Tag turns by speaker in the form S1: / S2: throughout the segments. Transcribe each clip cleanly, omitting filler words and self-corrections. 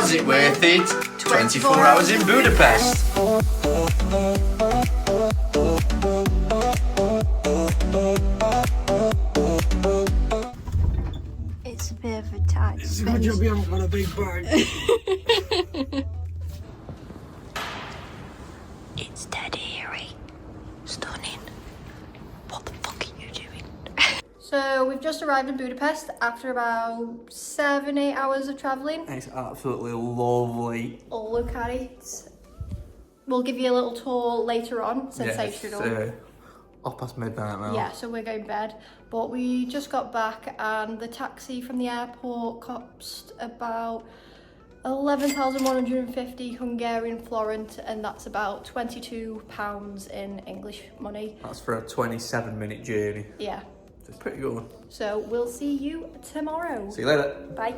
S1: Was it worth it? 24 hours in Budapest.
S2: It's a bit of a tight space.
S3: It's a good job we haven't got a big bag.
S2: It's dead eerie. Stunning. What the fuck are you doing? So we've just arrived in Budapest after about 7-8 hours of travelling.
S3: It's absolutely lovely.
S2: Oh, look at it. We'll give you a little tour later on. Sensational.
S3: Yes, midnight now.
S2: Yeah, so we're going to bed. But we just got back and the taxi from the airport cost about 11,150 Hungarian forint, and that's about £22 in English money.
S3: That's for a 27-minute journey.
S2: Yeah.
S3: It's pretty good.
S2: So we'll see you tomorrow.
S3: See you later.
S2: Bye.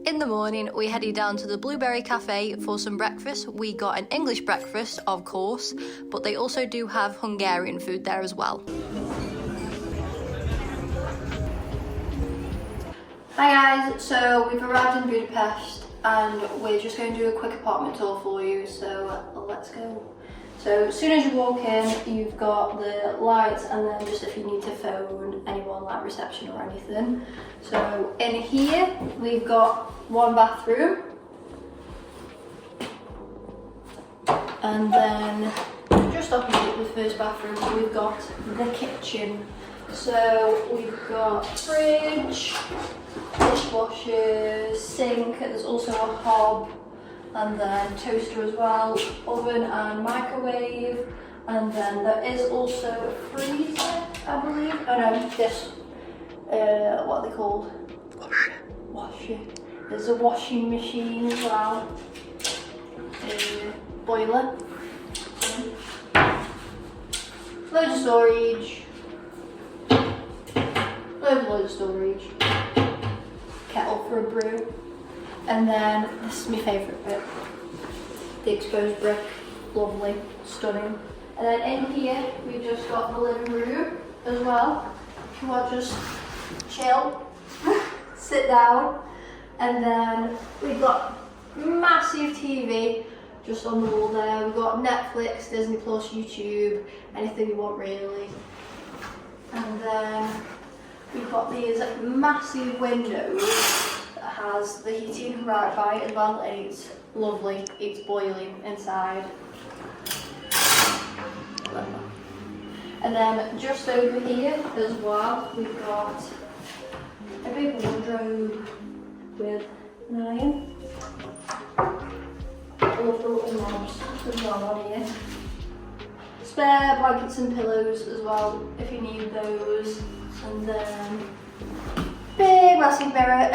S2: In the morning, we headed down to the Blueberry Cafe for some breakfast. We got an English breakfast, of course, but they also do have Hungarian food there as well. Hi guys, so we've arrived in Budapest and we're just going to do a quick apartment tour for you, so let's go. So as soon as you walk in, you've got the lights, and then just if you need to phone anyone like reception or anything. So in here, we've got one bathroom. And then just opposite the first bathroom, we've got the kitchen. So we've got fridge, dishwasher, sink, there's also a hob, and then toaster as well, oven and microwave, and then there is also a freezer, I believe. Oh no, this, what are they called? Washer. There's a washing machine as well. Boiler. Loads of storage. Loads of storage. Kettle for a brew. And then, this is my favourite bit, the exposed brick, lovely, stunning. And then in here, we've just got the living room as well. If you want to just chill, sit down. And then we've got massive TV just on the wall there. We've got Netflix, Disney Plus, YouTube, anything you want really. And then we've got these massive windows. Has the heating right by it as well, and it's lovely, it's boiling inside. And then just over here as well, we've got a big wardrobe with an iron. All of the little knobs as well on here. Spare blankets and pillows as well, if you need those. And then big massive mirror.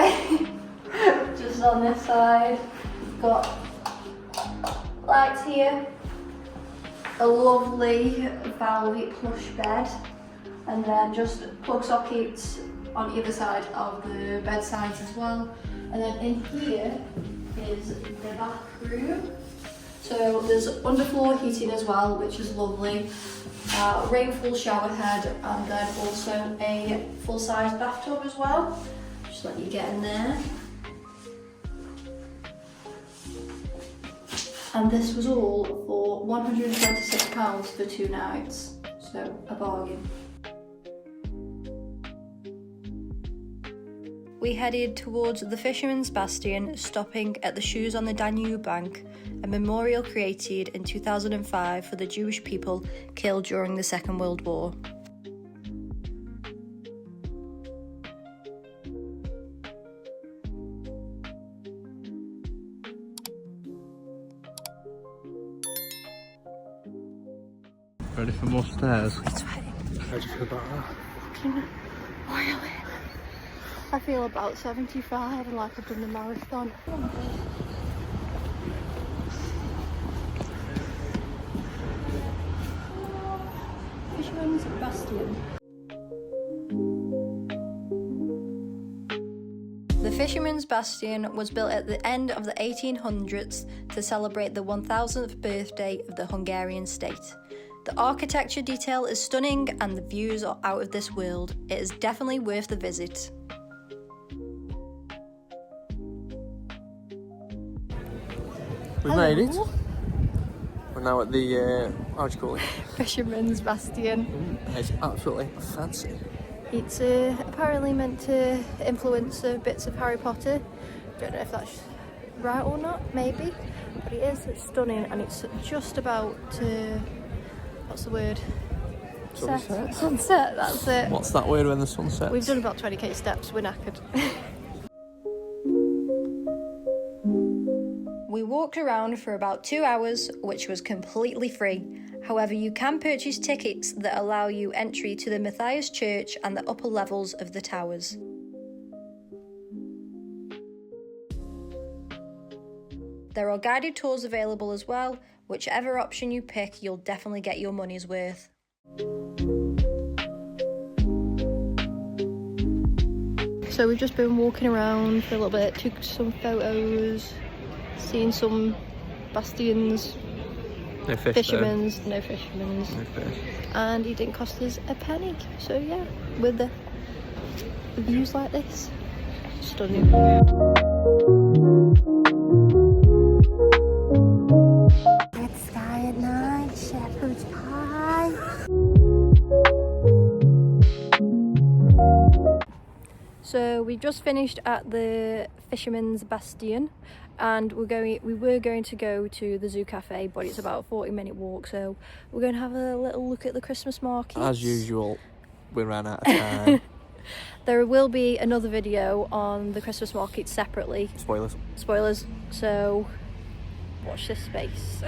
S2: Just on this side, got lights here, a lovely velvet plush bed, and then just plug sockets on either side of the bed sides as well. And then in here is the bathroom. So there's underfloor heating as well, which is lovely. Rainfall shower head, and then also a full-size bathtub as well. Just let you get in there. And this was all for £126 for 2 nights, so a bargain. We headed towards the Fisherman's Bastion, stopping at the Shoes on the Danube bank, a memorial created in 2005 for the Jewish people killed during the Second World War.
S3: Ready for more stairs?
S2: It's ready.
S3: How do you feel about that?
S2: Fucking boiling. I feel about 75 and like I've done the marathon. Fisherman's Bastion. The Fisherman's Bastion was built at the end of the 1800s to celebrate the 1000th birthday of the Hungarian state. The architecture detail is stunning and the views are out of this world. It is definitely worth the visit.
S3: We made it. We're now at the, how do you call it?
S2: Fisherman's Bastion.
S3: It's absolutely fancy.
S2: It's apparently meant to influence bits of Harry Potter. Don't know if that's right or not, maybe. But it is, it's stunning, and it's just about to, what's the word?
S3: Sunset.
S2: Sunset, that's it.
S3: What's that word when the sun sets?
S2: We've done about 20k steps, we're knackered. We walked around for about 2 hours, which was completely free. However, you can purchase tickets that allow you entry to the Matthias Church and the upper levels of the towers. There are guided tours available as well. Whichever option you pick, you'll definitely get your money's worth. So we've just been walking around for a little bit, took some photos, seen some bastions,
S3: No fish
S2: fishermen's, no fishermen's,
S3: No fish.
S2: and it didn't cost us a penny. So yeah, with the views like this, stunning. Red sky at night, shepherd's pie. So we've just finished at the Fisherman's Bastion, and we were going to go to the Zoo Cafe, but it's about a 40-minute walk, so we're going to have a little look at the Christmas market.
S3: As usual, we ran out of time.
S2: There will be another video on the Christmas market separately. Spoilers, so watch this space.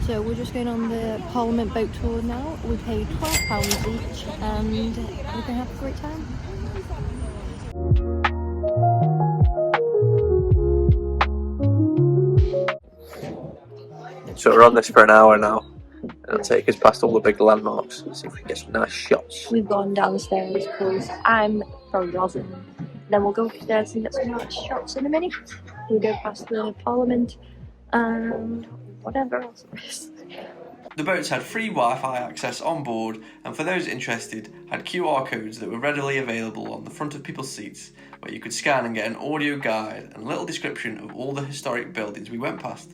S2: So we're just going on the Parliament boat tour now. We paid £12 each, and we're going to have a great time.
S3: So we're on this for an hour now. It'll take us past all the big landmarks and see if we can get some nice shots.
S2: We've gone downstairs because I'm from Rosin. Then we'll go upstairs and get some nice shots in a minute. We'll go past the Parliament and whatever else there is.
S1: The boats had free Wi-Fi access on board, and for those interested, had QR codes that were readily available on the front of people's seats, where you could scan and get an audio guide and a little description of all the historic buildings we went past.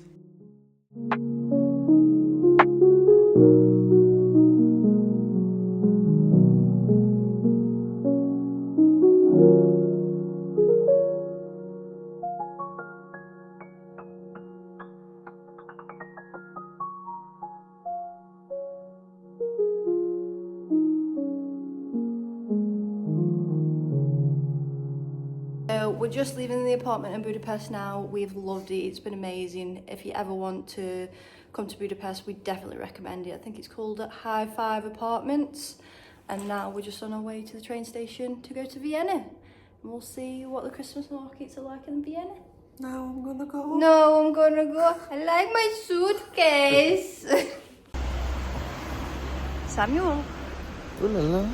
S2: We're just leaving the apartment in Budapest now. We've loved it, it's been amazing. If you ever want to come to Budapest, we definitely recommend it. I think it's called High Five Apartments. And now we're just on our way to the train station to go to Vienna. And we'll see what the Christmas markets are like in Vienna.
S3: Now I'm gonna go.
S2: No, I'm gonna go. I like my suitcase. Samuel.
S3: Ooh la la.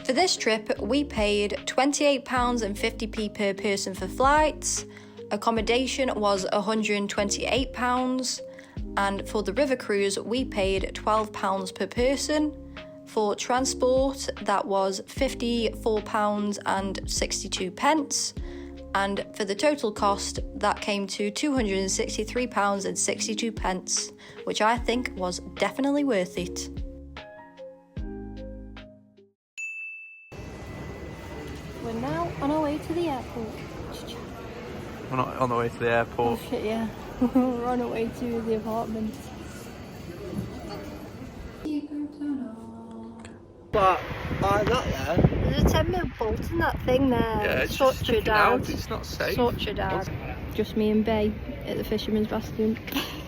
S2: For this trip, we paid £28.50 per person for flights, accommodation was £128, and for the river cruise, we paid £12 per person. For transport, that was £54.62, and for the total cost, that came to £263.62, which I think was definitely worth it. We're now on our way to the airport.
S3: We're not on the way to the airport.
S2: Oh shit, yeah. We're on our way to the apartment.
S3: But that there.
S2: There's a 10-minute bolt in that thing there.
S3: Yeah, it's
S2: Sort
S3: just
S2: your
S3: sticking out.
S2: dad.
S3: It's not safe.
S2: Sort your dad. Just me and Bay at the Fisherman's Bastion.